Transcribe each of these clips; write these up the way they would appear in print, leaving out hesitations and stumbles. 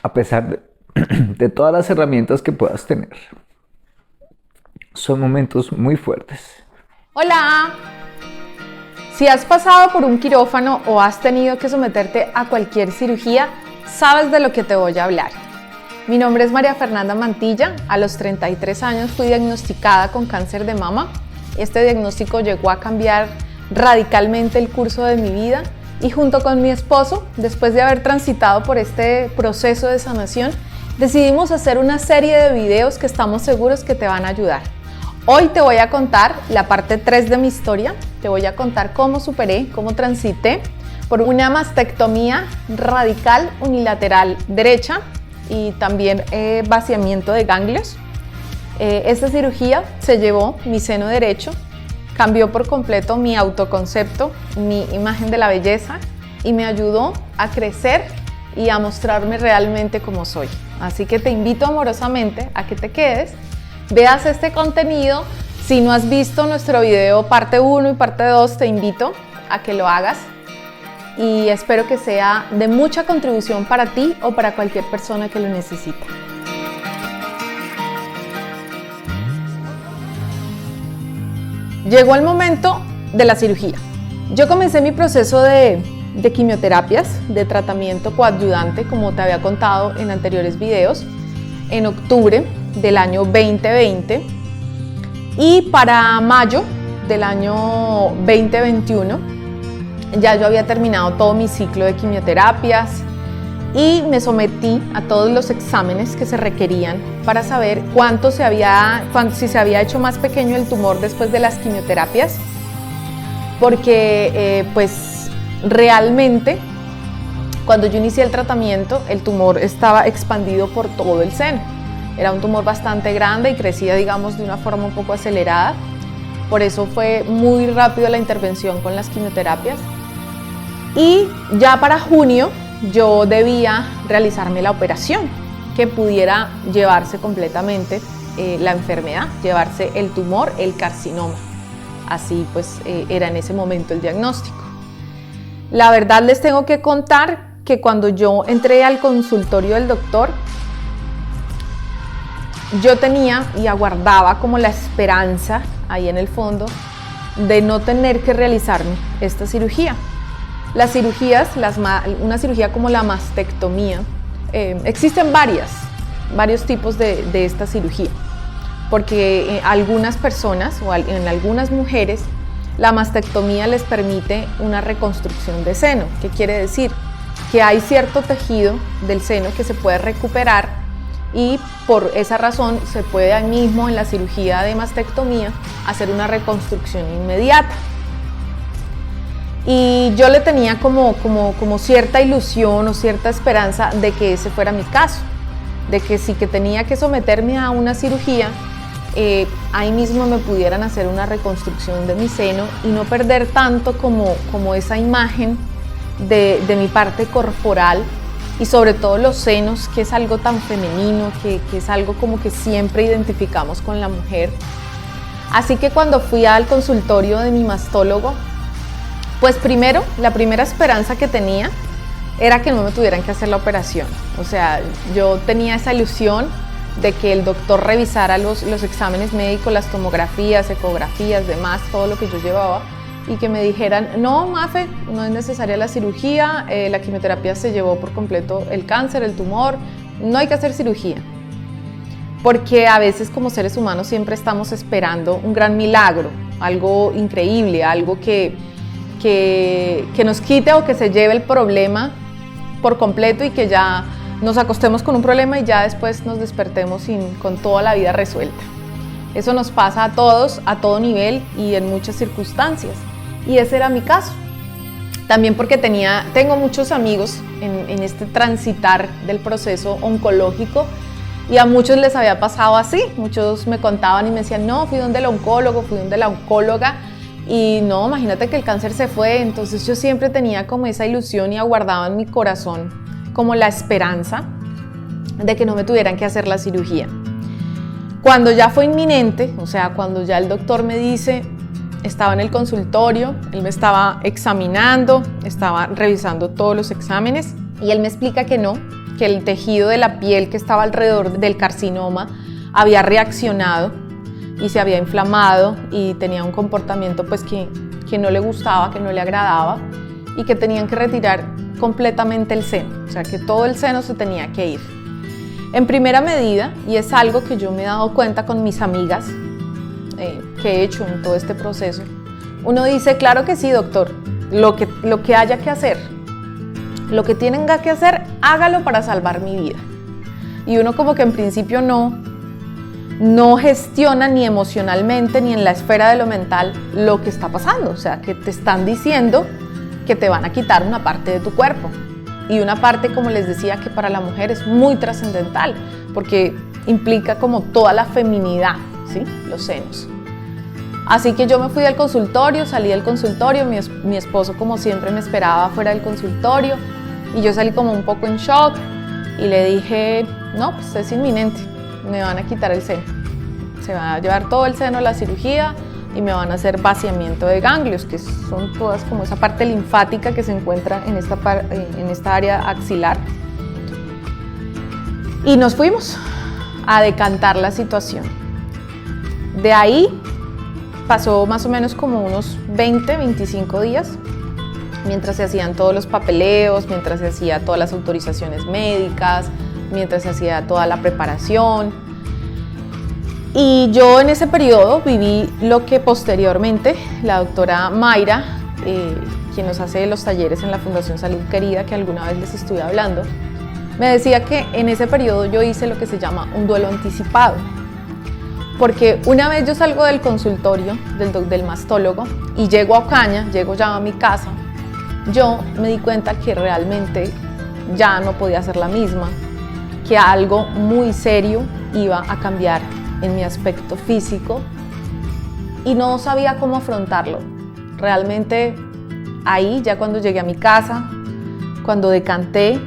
a pesar de todas las herramientas que puedas tener. Son momentos muy fuertes. Hola. Si has pasado por un quirófano o has tenido que someterte a cualquier cirugía, sabes de lo que te voy a hablar. Mi nombre es María Fernanda Mantilla. A los 33 años fui diagnosticada con cáncer de mama. Este diagnóstico llegó a cambiar radicalmente el curso de mi vida y junto con mi esposo, después de haber transitado por este proceso de sanación, decidimos hacer una serie de videos que estamos seguros que te van a ayudar. Hoy te voy a contar la parte 3 de mi historia. Te voy a contar cómo superé, cómo transité por una mastectomía radical unilateral derecha y también vaciamiento de ganglios. Esta cirugía se llevó mi seno derecho, cambió por completo mi autoconcepto, mi imagen de la belleza y me ayudó a crecer y a mostrarme realmente como soy. Así que te invito amorosamente a que te quedes, veas este contenido. Si no has visto nuestro video parte 1 y parte 2, te invito a que lo hagas y espero que sea de mucha contribución para ti o para cualquier persona que lo necesite. Llegó el momento de la cirugía. Yo comencé mi proceso de quimioterapias, de tratamiento coadyuvante, como te había contado en anteriores videos, en octubre del año 2020 y para mayo del año 2021 ya yo había terminado todo mi ciclo de quimioterapias y me sometí a todos los exámenes que se requerían para saber si se había hecho más pequeño el tumor después de las quimioterapias, porque pues realmente cuando yo inicié el tratamiento el tumor estaba expandido por todo el seno. Era un tumor bastante grande y crecía, digamos, de una forma un poco acelerada. Por eso fue muy rápido la intervención con las quimioterapias. Y ya para junio yo debía realizarme la operación que pudiera llevarse completamente la enfermedad, llevarse el tumor, el carcinoma. Así pues era en ese momento el diagnóstico. La verdad les tengo que contar que cuando yo entré al consultorio del doctor, yo tenía y aguardaba como la esperanza ahí en el fondo de no tener que realizarme esta cirugía. Las cirugías, una cirugía como la mastectomía, existen varios tipos de esta cirugía, porque algunas personas o en algunas mujeres la mastectomía les permite una reconstrucción de seno. ¿Qué quiere decir? Que hay cierto tejido del seno que se puede recuperar y por esa razón se puede ahí mismo en la cirugía de mastectomía hacer una reconstrucción inmediata. Y yo le tenía como cierta ilusión o cierta esperanza de que ese fuera mi caso, de que sí que tenía que someterme a una cirugía, ahí mismo me pudieran hacer una reconstrucción de mi seno y no perder tanto como esa imagen de mi parte corporal y sobre todo los senos, que es algo tan femenino, que es algo como que siempre identificamos con la mujer. Así que cuando fui al consultorio de mi mastólogo, pues primero, la primera esperanza que tenía era que no me tuvieran que hacer la operación. O sea, yo tenía esa ilusión de que el doctor revisara los exámenes médicos, las tomografías, ecografías, demás, todo lo que yo llevaba, y que me dijeran, no, Mafe, no es necesaria la cirugía, la quimioterapia se llevó por completo el cáncer, el tumor, no hay que hacer cirugía. Porque a veces como seres humanos siempre estamos esperando un gran milagro, algo increíble, algo que nos quite o que se lleve el problema por completo y que ya nos acostemos con un problema y ya después nos despertemos con toda la vida resuelta. Eso nos pasa a todos, a todo nivel y en muchas circunstancias. Y ese era mi caso. También porque tengo muchos amigos en este transitar del proceso oncológico y a muchos les había pasado así. Muchos me contaban y me decían, no, fui donde el oncólogo, fui donde la oncóloga y no, imagínate que el cáncer se fue. Entonces yo siempre tenía como esa ilusión y aguardaba en mi corazón como la esperanza de que no me tuvieran que hacer la cirugía. Cuando ya fue inminente, o sea, cuando ya el doctor me dice, estaba en el consultorio, él me estaba examinando, estaba revisando todos los exámenes y él me explica que no, que el tejido de la piel que estaba alrededor del carcinoma había reaccionado y se había inflamado y tenía un comportamiento pues que no le gustaba, que no le agradaba y que tenían que retirar completamente el seno, o sea que todo el seno se tenía que ir. En primera medida, y es algo que yo me he dado cuenta con mis amigas que he hecho en todo este proceso, uno dice, claro que sí, doctor, lo que haya que hacer, lo que tenga que hacer, hágalo para salvar mi vida. Y uno como que en principio no gestiona ni emocionalmente ni en la esfera de lo mental lo que está pasando, o sea, que te están diciendo que te van a quitar una parte de tu cuerpo. Y una parte, como les decía, que para la mujer es muy trascendental, porque implica como toda la feminidad, ¿sí? Los senos. Así que yo me fui del consultorio, salí del consultorio, mi esposo como siempre me esperaba fuera del consultorio y yo salí como un poco en shock y le dije, no, pues es inminente, me van a quitar el seno. Se va a llevar todo el seno a la cirugía y me van a hacer vaciamiento de ganglios, que son todas como esa parte linfática que se encuentra en esta área axilar. Y nos fuimos a decantar la situación. De ahí pasó más o menos como unos 20-25 días, mientras se hacían todos los papeleos, mientras se hacía todas las autorizaciones médicas, mientras se hacía toda la preparación. Y yo en ese periodo viví lo que posteriormente la doctora Mayra, quien nos hace los talleres en la Fundación Salud Querida, que alguna vez les estuve hablando, me decía que en ese periodo yo hice lo que se llama un duelo anticipado. Porque una vez yo salgo del consultorio del mastólogo y llego a Ocaña, llego ya a mi casa, yo me di cuenta que realmente ya no podía ser la misma, que algo muy serio iba a cambiar en mi aspecto físico y no sabía cómo afrontarlo. Realmente ahí, ya cuando llegué a mi casa, cuando decanté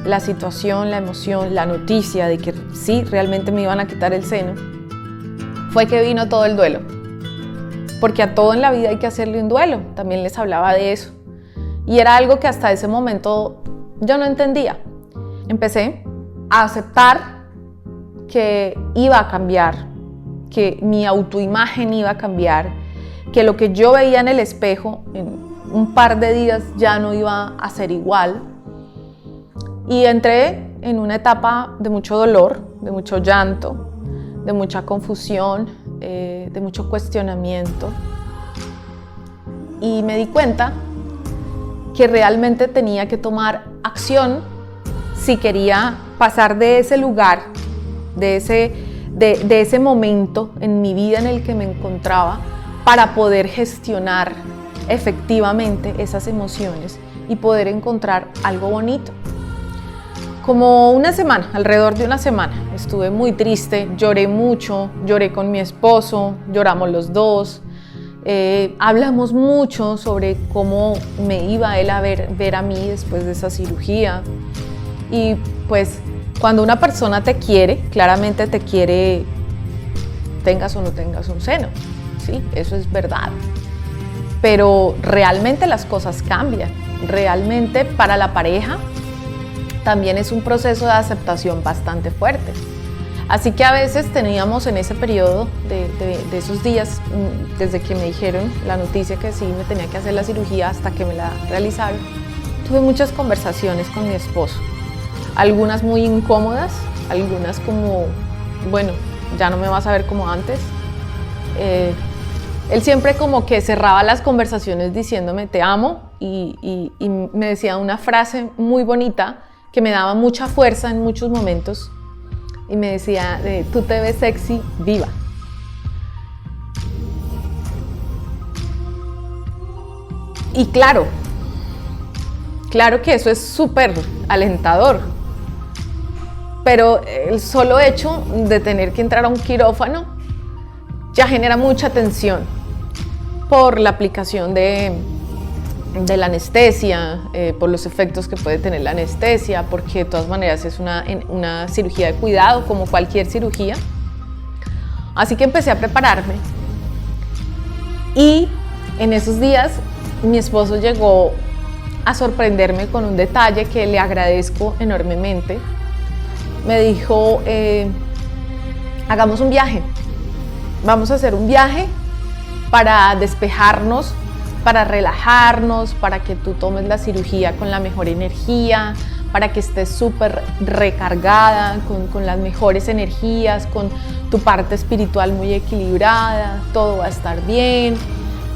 la situación, la emoción, la noticia de que sí, realmente me iban a quitar el seno, fue que vino todo el duelo. Porque a todo en la vida hay que hacerle un duelo, también les hablaba de eso. Y era algo que hasta ese momento yo no entendía. Empecé a aceptar que iba a cambiar, que mi autoimagen iba a cambiar, que lo que yo veía en el espejo en un par de días ya no iba a ser igual. Y entré en una etapa de mucho dolor, de mucho llanto, de mucha confusión, de mucho cuestionamiento. Y me di cuenta que realmente tenía que tomar acción si quería pasar de ese lugar, de ese momento en mi vida en el que me encontraba, para poder gestionar efectivamente esas emociones y poder encontrar algo bonito. Como una semana, alrededor de una semana, estuve muy triste, lloré mucho, lloré con mi esposo, lloramos los dos, hablamos mucho sobre cómo me iba él a ver a mí después de esa cirugía. Y pues cuando una persona te quiere, claramente te quiere, tengas o no tengas un seno, ¿sí? Eso es verdad. Pero realmente las cosas cambian, realmente para la pareja también es un proceso de aceptación bastante fuerte. Así que a veces teníamos en ese periodo de esos días, desde que me dijeron la noticia que sí me tenía que hacer la cirugía hasta que me la realizaron, tuve muchas conversaciones con mi esposo. Algunas muy incómodas, algunas como, bueno, ya no me vas a ver como antes. Él siempre como que cerraba las conversaciones diciéndome te amo y me decía una frase muy bonita que me daba mucha fuerza en muchos momentos y me decía, tú te ves sexy, viva. Y claro que eso es súper alentador, pero el solo hecho de tener que entrar a un quirófano ya genera mucha tensión por la aplicación de la anestesia, por los efectos que puede tener la anestesia, porque de todas maneras es una cirugía de cuidado como cualquier cirugía. Así que empecé a prepararme y en esos días mi esposo llegó a sorprenderme con un detalle que le agradezco enormemente. me dijo, hagamos un viaje, vamos a hacer un viaje para despejarnos, para relajarnos, para que tú tomes la cirugía con la mejor energía, para que estés súper recargada, con las mejores energías, con tu parte espiritual muy equilibrada, todo va a estar bien.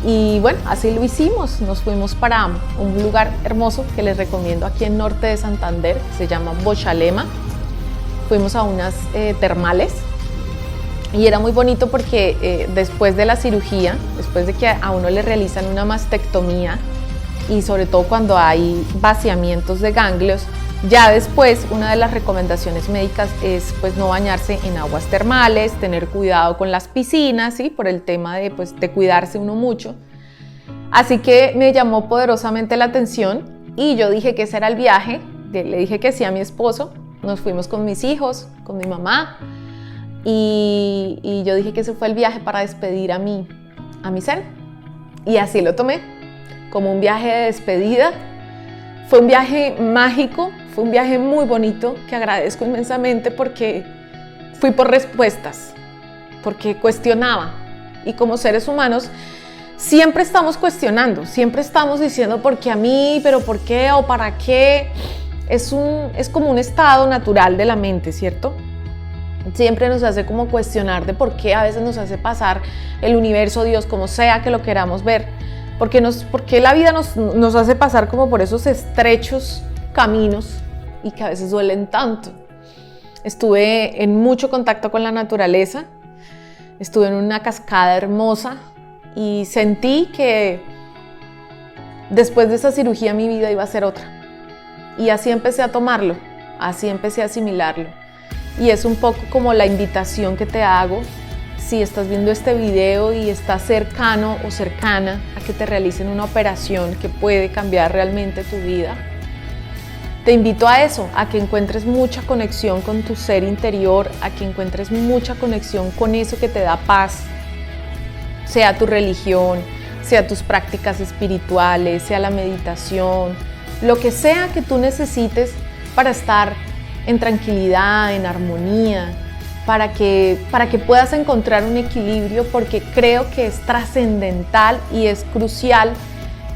Y bueno, así lo hicimos, nos fuimos para un lugar hermoso que les recomiendo aquí en norte de Santander, se llama Bochalema. Fuimos a unas termales y era muy bonito porque después de la cirugía, después de que a uno le realizan una mastectomía y sobre todo cuando hay vaciamientos de ganglios, ya después una de las recomendaciones médicas es pues no bañarse en aguas termales, tener cuidado con las piscinas, ¿sí? Por el tema de, pues, de cuidarse uno mucho. Así que me llamó poderosamente la atención y yo dije que ese era el viaje, le dije que sí a mi esposo, nos fuimos con mis hijos, con mi mamá y yo dije que ese fue el viaje para despedir a mi ser y así lo tomé, como un viaje de despedida. Fue un viaje mágico, fue un viaje muy bonito que agradezco inmensamente porque fui por respuestas, porque cuestionaba y como seres humanos siempre estamos cuestionando, siempre estamos diciendo ¿por qué a mí? ¿Pero por qué? ¿O para qué? Es como un estado natural de la mente, ¿cierto? Siempre nos hace como cuestionar de por qué a veces nos hace pasar el universo, Dios, como sea que lo queramos ver. ¿Por qué la vida nos hace pasar como por esos estrechos caminos y que a veces duelen tanto? Estuve en mucho contacto con la naturaleza, estuve en una cascada hermosa y sentí que después de esa cirugía mi vida iba a ser otra. Y así empecé a tomarlo, así empecé a asimilarlo. Y es un poco como la invitación que te hago si estás viendo este video y estás cercano o cercana a que te realicen una operación que puede cambiar realmente tu vida. Te invito a eso, a que encuentres mucha conexión con tu ser interior, a que encuentres mucha conexión con eso que te da paz, sea tu religión, sea tus prácticas espirituales, sea la meditación, lo que sea que tú necesites para estar en tranquilidad, en armonía, para que puedas encontrar un equilibrio, porque creo que es trascendental y es crucial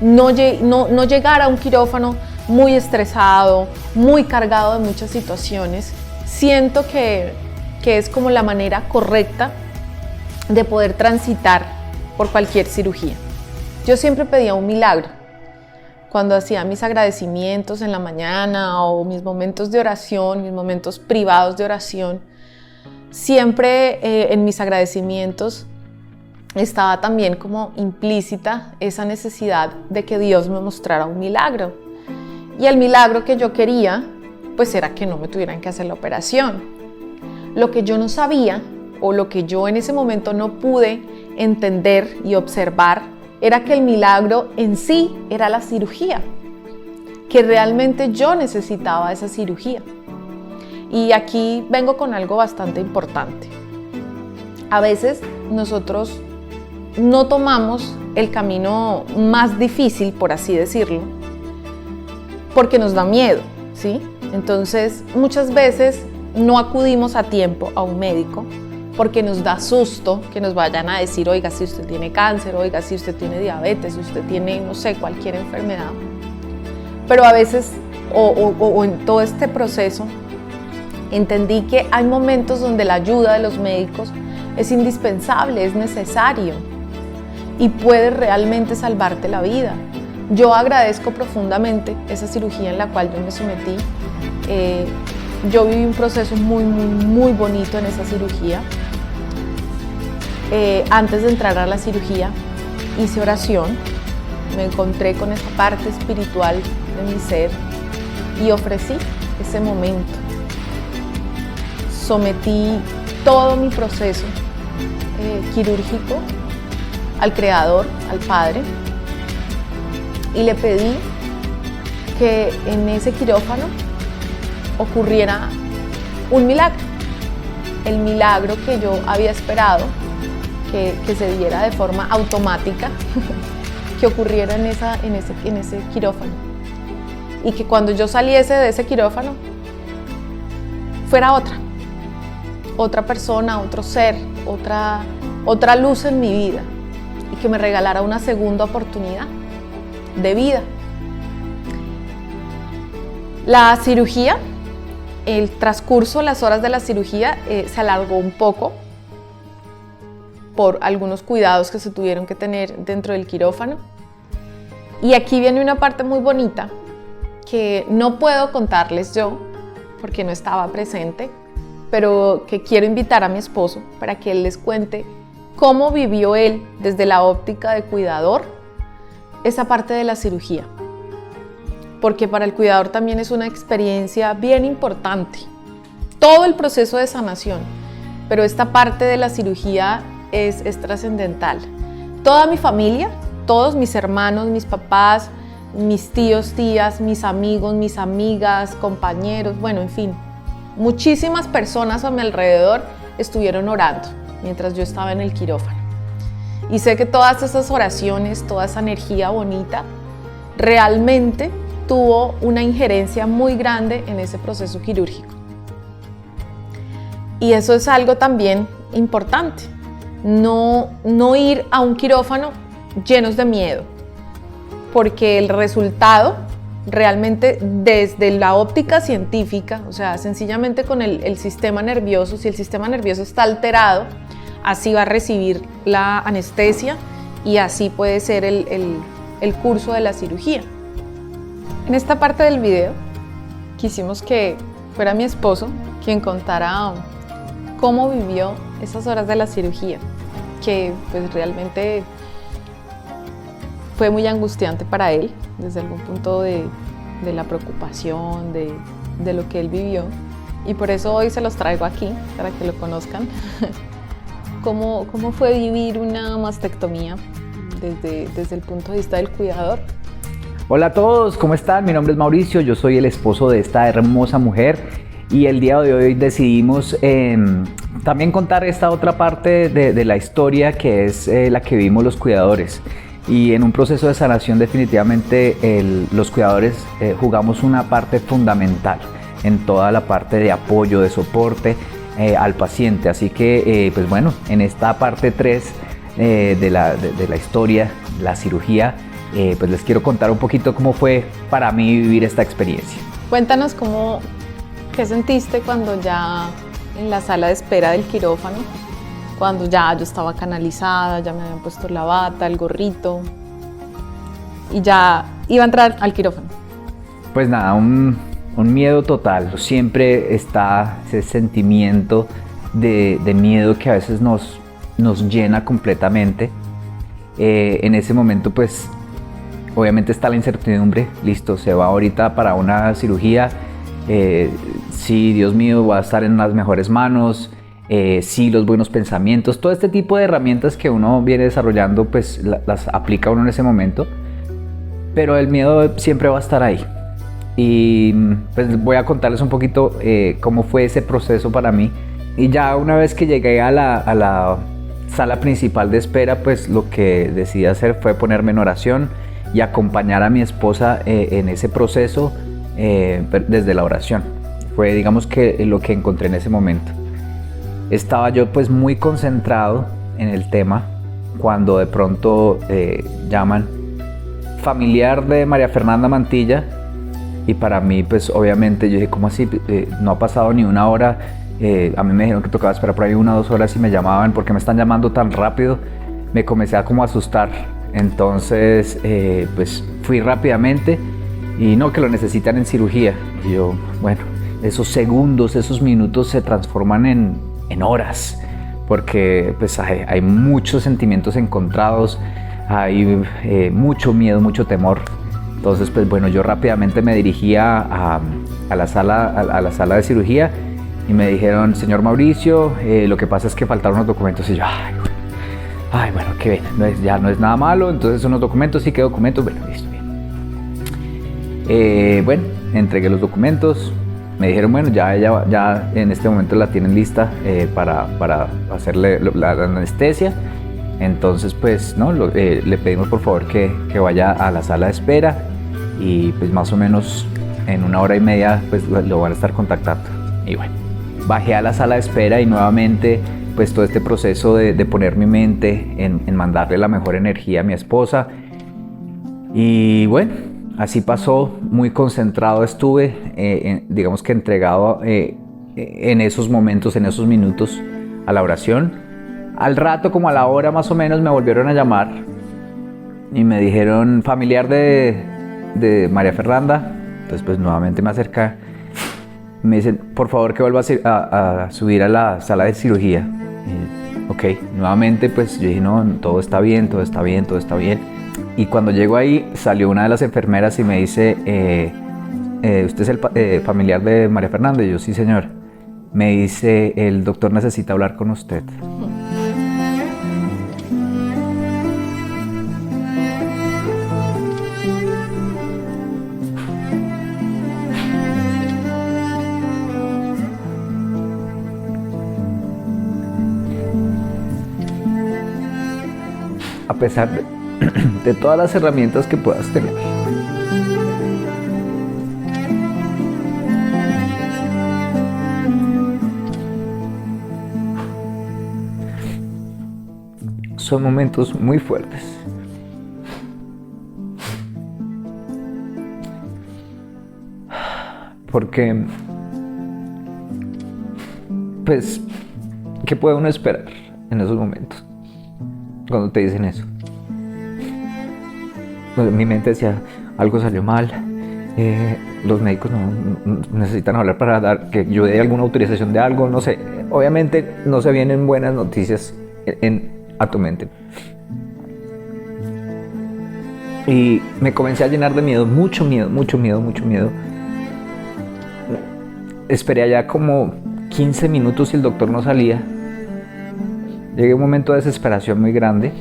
no llegar a un quirófano muy estresado, muy cargado de muchas situaciones. Siento que es como la manera correcta de poder transitar por cualquier cirugía. Yo siempre pedía un milagro. Cuando hacía mis agradecimientos en la mañana o mis momentos de oración, mis momentos privados de oración, siempre en mis agradecimientos estaba también como implícita esa necesidad de que Dios me mostrara un milagro. Y el milagro que yo quería, pues era que no me tuvieran que hacer la operación. Lo que yo no sabía o lo que yo en ese momento no pude entender y observar era que el milagro en sí era la cirugía, que realmente yo necesitaba esa cirugía. Y aquí vengo con algo bastante importante. A veces nosotros no tomamos el camino más difícil, por así decirlo, porque nos da miedo, ¿sí? Entonces, muchas veces no acudimos a tiempo a un médico porque nos da susto que nos vayan a decir, oiga, si usted tiene cáncer, oiga, si usted tiene diabetes, si usted tiene, no sé, cualquier enfermedad. Pero a veces, o en todo este proceso, entendí que hay momentos donde la ayuda de los médicos es indispensable, es necesario y puede realmente salvarte la vida. Yo agradezco profundamente esa cirugía en la cual yo me sometí. Yo viví un proceso muy bonito en esa cirugía. Antes de entrar a la cirugía hice oración, me encontré con esa parte espiritual de mi ser y ofrecí ese momento. Sometí todo mi proceso quirúrgico al Creador, al Padre, y le pedí que en ese quirófano ocurriera un milagro, el milagro que yo había esperado que se diera de forma automática, que ocurriera en ese quirófano, y que cuando yo saliese de ese quirófano fuera otra persona, otro ser, otra luz en mi vida y que me regalara una segunda oportunidad de vida. La cirugía, el transcurso, las horas de la cirugía se alargó un poco por algunos cuidados que se tuvieron que tener dentro del quirófano. Y aquí viene una parte muy bonita que no puedo contarles yo porque no estaba presente, pero que quiero invitar a mi esposo para que él les cuente cómo vivió él desde la óptica de cuidador esa parte de la cirugía. Porque para el cuidador también es una experiencia bien importante. Todo el proceso de sanación, pero esta parte de la cirugía es trascendental. Toda mi familia, todos mis hermanos, mis papás, mis tíos, tías, mis amigos, mis amigas, compañeros, bueno, en fin, muchísimas personas a mi alrededor estuvieron orando mientras yo estaba en el quirófano. Y sé que todas esas oraciones, toda esa energía bonita, realmente tuvo una injerencia muy grande en ese proceso quirúrgico. Y eso es algo también importante, no ir a un quirófano llenos de miedo, porque el resultado realmente desde la óptica científica, o sea, sencillamente con el sistema nervioso, si el sistema nervioso está alterado, así va a recibir la anestesia y así puede ser el curso de la cirugía. En esta parte del video quisimos que fuera mi esposo quien contara cómo vivió esas horas de la cirugía, que pues realmente fue muy angustiante para él desde algún punto de la preocupación, de lo que él vivió, y por eso hoy se los traigo aquí para que lo conozcan. ¿Cómo fue vivir una mastectomía desde el punto de vista del cuidador? Hola a todos, ¿cómo están? Mi nombre es Mauricio, yo soy el esposo de esta hermosa mujer y el día de hoy decidimos también contar esta otra parte de la historia que es la que vivimos los cuidadores. Y en un proceso de sanación definitivamente los cuidadores jugamos una parte fundamental en toda la parte de apoyo, de soporte al paciente. Así que pues bueno, en esta parte 3 de la historia, la cirugía, pues les quiero contar un poquito cómo fue para mí vivir esta experiencia. Cuéntanos qué sentiste cuando ya en la sala de espera del quirófano, cuando ya yo estaba canalizada, ya me habían puesto la bata, el gorrito y ya iba a entrar al quirófano. Pues nada, un miedo total. Siempre está ese sentimiento de miedo que a veces nos llena completamente. En ese momento pues obviamente está la incertidumbre, listo, se va ahorita para una cirugía, sí, Dios mío, va a estar en las mejores manos, sí, los buenos pensamientos, todo este tipo de herramientas que uno viene desarrollando, pues las aplica uno en ese momento, pero el miedo siempre va a estar ahí. Y pues voy a contarles un poquito cómo fue ese proceso para mí. Y ya una vez que llegué a la sala principal de espera, pues lo que decidí hacer fue ponerme en oración y acompañar a mi esposa en ese proceso desde la oración. Fue, digamos, que lo que encontré en ese momento. Estaba yo pues muy concentrado en el tema cuando de pronto llaman familiar de María Fernanda Mantilla, y para mí pues obviamente yo dije, ¿cómo así? No ha pasado ni una hora, a mí me dijeron que tocaba esperar por ahí 1 o 2 horas y me llamaban, ¿por qué me están llamando tan rápido? Me comencé a como asustar, entonces pues fui rápidamente y no, que lo necesitan en cirugía, y yo, bueno, esos segundos, esos minutos se transforman en horas, porque pues hay muchos sentimientos encontrados, hay mucho miedo, mucho temor. Entonces pues bueno, yo rápidamente me dirigía a la sala de cirugía y me dijeron, señor Mauricio, lo que pasa es que faltaron unos documentos, y yo, ay, bueno, qué bien, ya no es nada malo, entonces unos documentos, sí, ¿qué documentos? Bueno, listo, bien. Bueno, entregué los documentos, me dijeron, bueno, ya en este momento la tienen lista para hacerle la anestesia. Entonces pues no, le pedimos por favor que vaya a la sala de espera y pues más o menos en 1 hora y media pues lo van a estar contactando. Y bueno, bajé a la sala de espera y nuevamente pues todo este proceso de poner mi mente en mandarle la mejor energía a mi esposa. Y bueno, así pasó, muy concentrado estuve, digamos que entregado en esos momentos, en esos minutos a la oración. Al rato, como a la hora más o menos, me volvieron a llamar y me dijeron, familiar de María Fernanda. Entonces pues nuevamente me acerca, me dicen, por favor que vuelva a subir a la sala de cirugía. Y, ok, nuevamente pues yo dije, no, todo está bien, todo está bien, todo está bien. Y cuando llego ahí, salió una de las enfermeras y me dice, ¿usted es el familiar de María Fernanda? Y yo, sí señor. Me dice, el doctor necesita hablar con usted. A pesar de todas las herramientas que puedas tener. Son momentos muy fuertes. Porque, pues, ¿qué puede uno esperar en esos momentos? Cuando te dicen eso. Pues, mi mente decía, algo salió mal, los médicos no necesitan hablar para dar que yo dé alguna autorización de algo, no sé. Obviamente no se vienen buenas noticias a tu mente. Y me comencé a llenar de miedo, mucho miedo, mucho miedo, mucho miedo. Esperé allá como 15 minutos y el doctor no salía. Llegué a un momento de desesperación muy grande.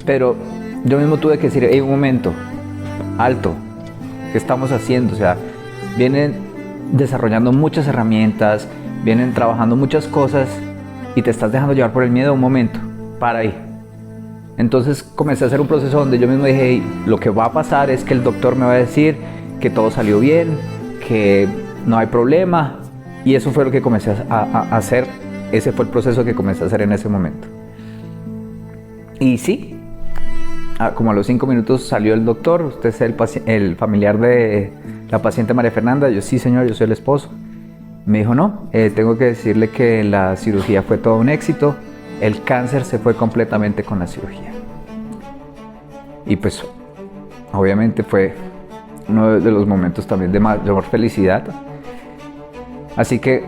Pero yo mismo tuve que decir, hey, un momento, alto, ¿qué estamos haciendo? O sea, vienen desarrollando muchas herramientas, vienen trabajando muchas cosas y te estás dejando llevar por el miedo. Un momento, para ahí. Entonces comencé a hacer un proceso donde yo mismo dije, hey, lo que va a pasar es que el doctor me va a decir que todo salió bien, que no hay problema, y eso fue lo que comencé a hacer. Ese fue el proceso que comencé a hacer en ese momento. Y sí, como a los 5 minutos salió el doctor, usted es el familiar de la paciente María Fernanda. Yo, sí señor, yo soy el esposo. Me dijo, no, tengo que decirle que la cirugía fue todo un éxito, el cáncer se fue completamente con la cirugía. Y pues, obviamente fue uno de los momentos también de mayor felicidad. Así que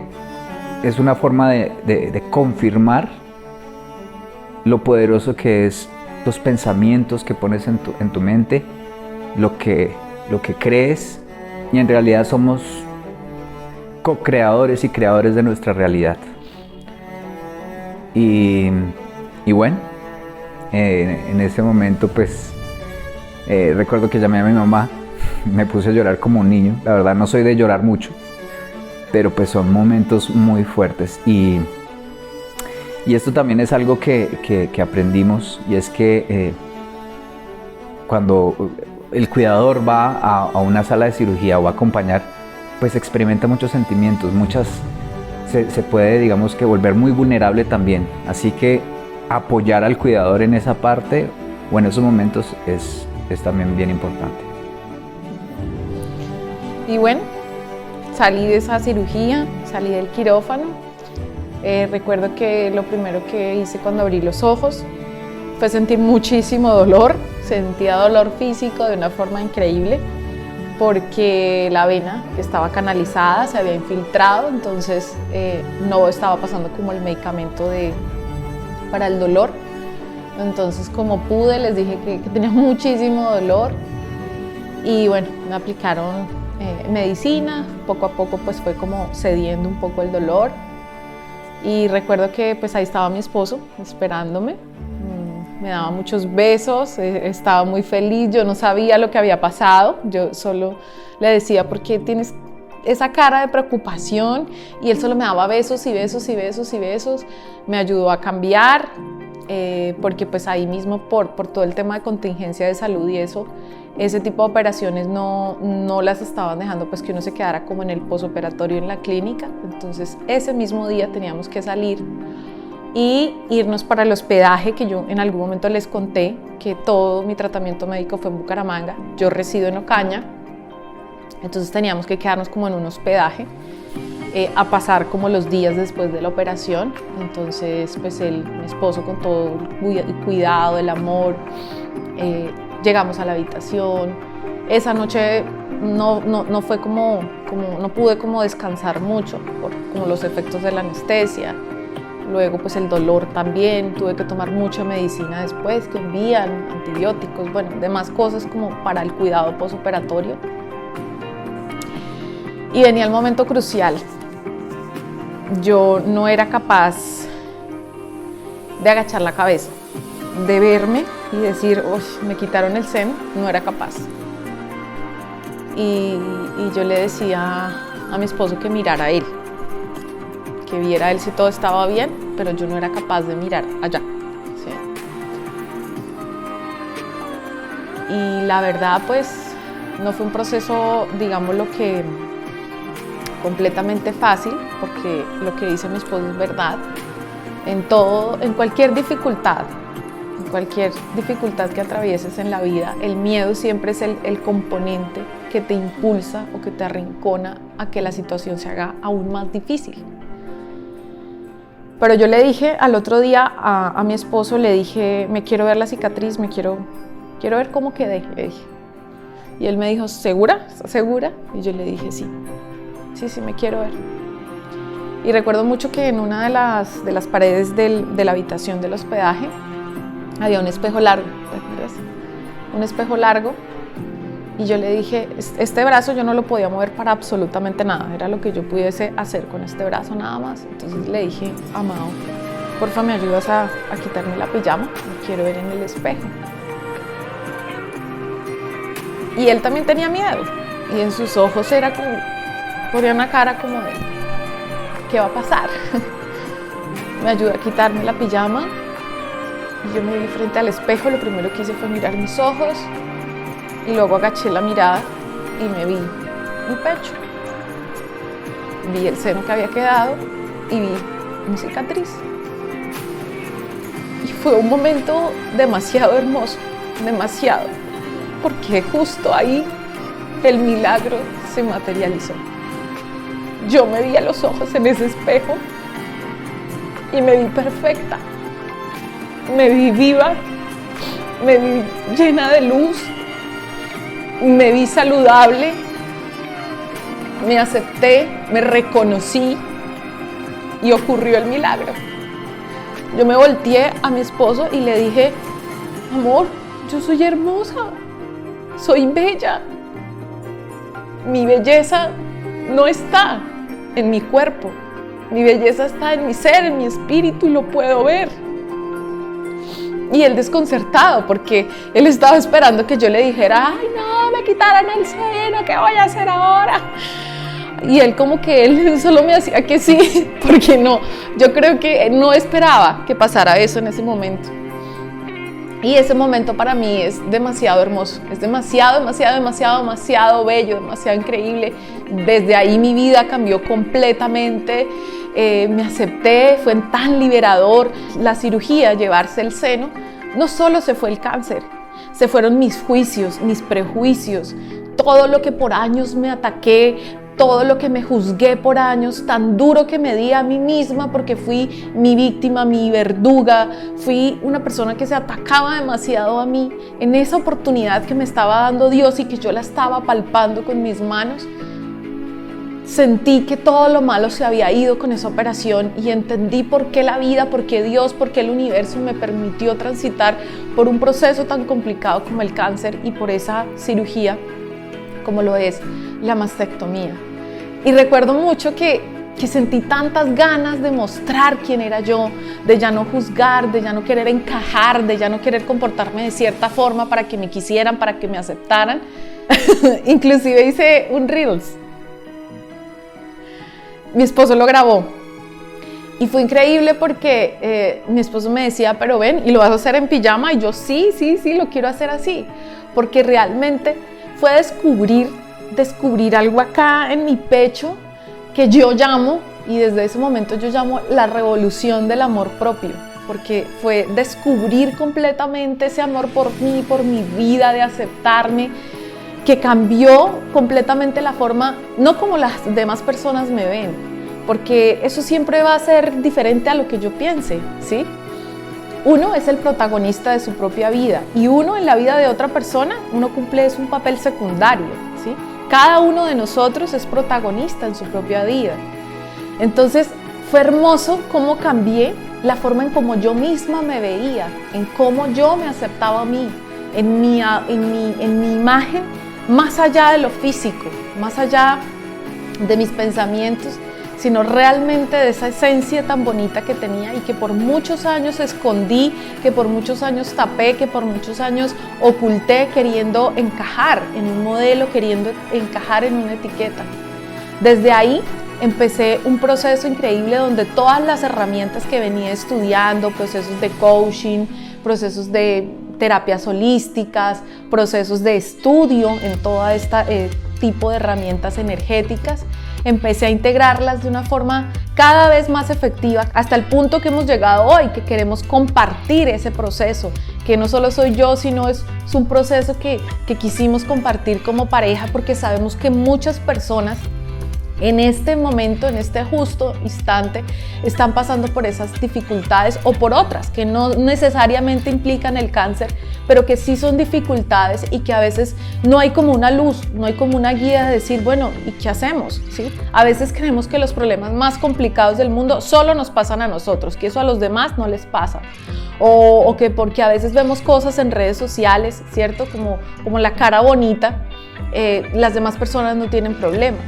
es una forma de confirmar lo poderoso que es los pensamientos que pones en tu mente, lo que crees, y en realidad somos co-creadores y creadores de nuestra realidad. Y bueno, en ese momento pues recuerdo que llamé a mi mamá, me puse a llorar como un niño. La verdad no soy de llorar mucho, pero pues son momentos muy fuertes. Y esto también es algo que aprendimos, y es que cuando el cuidador va a una sala de cirugía o va a acompañar, pues experimenta muchos sentimientos, se puede, digamos, que volver muy vulnerable también. Así que apoyar al cuidador en esa parte o en esos momentos es también bien importante. Y bueno, salí de esa cirugía, salí del quirófano. Recuerdo que lo primero que hice cuando abrí los ojos fue sentir muchísimo dolor. Sentía dolor físico de una forma increíble porque la vena que estaba canalizada se había infiltrado, entonces no estaba pasando como el medicamento para el dolor. Entonces, como pude, les dije que tenía muchísimo dolor y bueno, me aplicaron medicina. Poco a poco pues fue como cediendo un poco el dolor. Y recuerdo que pues ahí estaba mi esposo esperándome, me daba muchos besos, estaba muy feliz. Yo no sabía lo que había pasado, yo solo le decía, ¿por qué tienes esa cara de preocupación? Y él solo me daba besos y besos y besos y besos. Me ayudó a cambiar porque pues ahí mismo por todo el tema de contingencia de salud y eso, ese tipo de operaciones no las estaban dejando pues que uno se quedara como en el posoperatorio en la clínica. Entonces ese mismo día teníamos que salir y irnos para el hospedaje, que yo en algún momento les conté que todo mi tratamiento médico fue en Bucaramanga. Yo resido en Ocaña, entonces teníamos que quedarnos como en un hospedaje a pasar como los días después de la operación. Entonces pues mi esposo con todo el cuidado, el amor, llegamos a la habitación. Esa noche no fue no pude como descansar mucho por como los efectos de la anestesia. Luego pues el dolor también, tuve que tomar mucha medicina después que envían, antibióticos, bueno, demás cosas como para el cuidado posoperatorio. Y venía el momento crucial. Yo no era capaz de agachar la cabeza, de verme y decir, uy, me quitaron el seno, no era capaz. Y yo le decía a mi esposo que mirara a él, que viera a él si todo estaba bien, pero yo no era capaz de mirar allá. ¿Sí? Y la verdad, pues, no fue un proceso, digámoslo que completamente fácil, porque lo que dice mi esposo es verdad. En cualquier dificultad que atravieses en la vida, el miedo siempre es el componente que te impulsa o que te arrincona a que la situación se haga aún más difícil. Pero yo le dije al otro día a mi esposo, le dije, me quiero ver la cicatriz, quiero ver cómo quedé, le dije. Y él me dijo, ¿segura? ¿Estás segura? Y yo le dije, sí, me quiero ver. Y recuerdo mucho que en una de las paredes de la habitación del hospedaje había un espejo largo, ¿te acuerdas? Un espejo largo. Y yo le dije, este brazo yo no lo podía mover para absolutamente nada, era lo que yo pudiese hacer con este brazo nada más. Entonces le dije, Amado, porfa, me ayudas a quitarme la pijama, me quiero ver en el espejo. Y él también tenía miedo, y en sus ojos era como, ponía una cara como de, ¿qué va a pasar? Me ayudó a quitarme la pijama, y yo me vi frente al espejo. Lo primero que hice fue mirar mis ojos, y luego agaché la mirada y me vi mi pecho. Vi el seno que había quedado y vi mi cicatriz. Y fue un momento demasiado hermoso, demasiado, porque justo ahí el milagro se materializó. Yo me vi a los ojos en ese espejo y me vi perfecta, me vi viva, me vi llena de luz, me vi saludable, me acepté, me reconocí y ocurrió el milagro. Yo me volteé a mi esposo y le dije, amor, yo soy hermosa, soy bella. Mi belleza no está en mi cuerpo, mi belleza está en mi ser, en mi espíritu, y lo puedo ver. Y él desconcertado, porque él estaba esperando que yo le dijera, ay no, me quitaron el seno, ¿qué voy a hacer ahora? Y él como que él solo me hacía que sí, porque no, yo creo que no esperaba que pasara eso en ese momento. Y ese momento para mí es demasiado hermoso, es demasiado bello, demasiado increíble. Desde ahí mi vida cambió completamente, me acepté, fue tan liberador. La cirugía, llevarse el seno, no solo se fue el cáncer, se fueron mis juicios, mis prejuicios, todo lo que por años me ataqué, todo lo que me juzgué por años, tan duro que me di a mí misma porque fui mi víctima, mi verduga, fui una persona que se atacaba demasiado a mí. En esa oportunidad que me estaba dando Dios y que yo la estaba palpando con mis manos, sentí que todo lo malo se había ido con esa operación y entendí por qué la vida, por qué Dios, por qué el universo me permitió transitar por un proceso tan complicado como el cáncer y por esa cirugía como lo es la mastectomía. Y recuerdo mucho que sentí tantas ganas de mostrar quién era yo, de ya no juzgar, de ya no querer encajar, de ya no querer comportarme de cierta forma para que me quisieran, para que me aceptaran. Inclusive hice un Reels. Mi esposo lo grabó Y fue increíble porque mi esposo me decía, pero ven, ¿y lo vas a hacer en pijama? Y yo, sí, lo quiero hacer así. Porque realmente fue descubrir algo acá en mi pecho que yo llamo, y desde ese momento yo llamo la revolución del amor propio. Porque fue descubrir completamente ese amor por mí, por mi vida, de aceptarme, que cambió completamente la forma, no como las demás personas me ven, porque eso siempre va a ser diferente a lo que yo piense, ¿sí? Uno es el protagonista de su propia vida y uno en la vida de otra persona, uno cumple un papel secundario, ¿sí? Cada uno de nosotros es protagonista en su propia vida. Entonces fue hermoso cómo cambié la forma en cómo yo misma me veía, en cómo yo me aceptaba a mí, en mi imagen, más allá de lo físico, más allá de mis pensamientos, sino realmente de esa esencia tan bonita que tenía y que por muchos años escondí, que por muchos años tapé, que por muchos años oculté, queriendo encajar en un modelo, queriendo encajar en una etiqueta. Desde ahí empecé un proceso increíble donde todas las herramientas que venía estudiando, procesos de coaching, procesos de terapias holísticas, procesos de estudio en todo este tipo de herramientas energéticas, empecé a integrarlas de una forma cada vez más efectiva hasta el punto que hemos llegado hoy, que queremos compartir ese proceso, que no solo soy yo, sino es un proceso que quisimos compartir como pareja, porque sabemos que muchas personas en este momento, en este justo instante, están pasando por esas dificultades o por otras que no necesariamente implican el cáncer, pero que sí son dificultades y que a veces no hay como una luz, no hay como una guía de decir, bueno, ¿y qué hacemos? ¿Sí? A veces creemos que los problemas más complicados del mundo solo nos pasan a nosotros, que eso a los demás no les pasa. O que porque a veces vemos cosas en redes sociales, ¿cierto? Como la cara bonita, las demás personas no tienen problemas.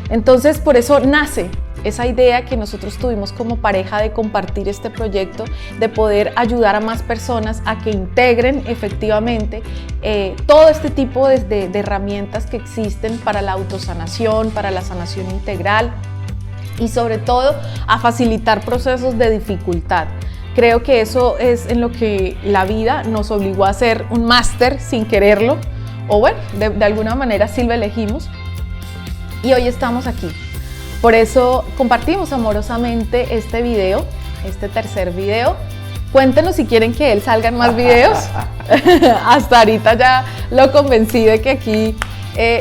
Entonces, por eso nace esa idea que nosotros tuvimos como pareja de compartir este proyecto, de poder ayudar a más personas a que integren efectivamente todo este tipo de herramientas que existen para la autosanación, para la sanación integral y sobre todo a facilitar procesos de dificultad. Creo que eso es en lo que la vida nos obligó a hacer un máster sin quererlo, o bueno, de alguna manera sí lo elegimos. Y hoy estamos aquí. Por eso compartimos amorosamente este video, este tercer video. Cuéntenos si quieren que él salga en más videos. Hasta ahorita ya lo convencí de que aquí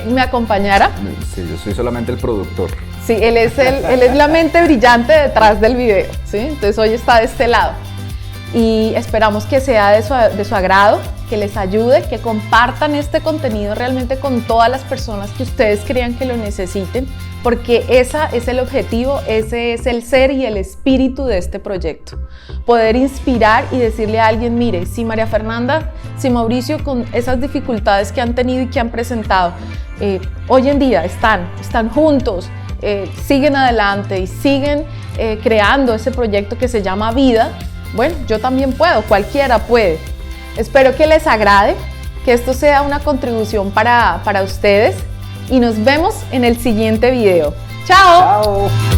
me acompañara. Sí, yo soy solamente el productor. Sí, él es la mente brillante detrás del video, ¿sí? Entonces hoy está de este lado. Y esperamos que sea de su agrado, que les ayude, que compartan este contenido realmente con todas las personas que ustedes crean que lo necesiten, porque ese es el objetivo, ese es el ser y el espíritu de este proyecto. Poder inspirar y decirle a alguien, mire, si María Fernanda, si Mauricio, con esas dificultades que han tenido y que han presentado, hoy en día están juntos, siguen adelante y siguen creando ese proyecto que se llama vida. Bueno, yo también puedo, cualquiera puede. Espero que les agrade, que esto sea una contribución para ustedes y nos vemos en el siguiente video. ¡Chao! ¡Chao!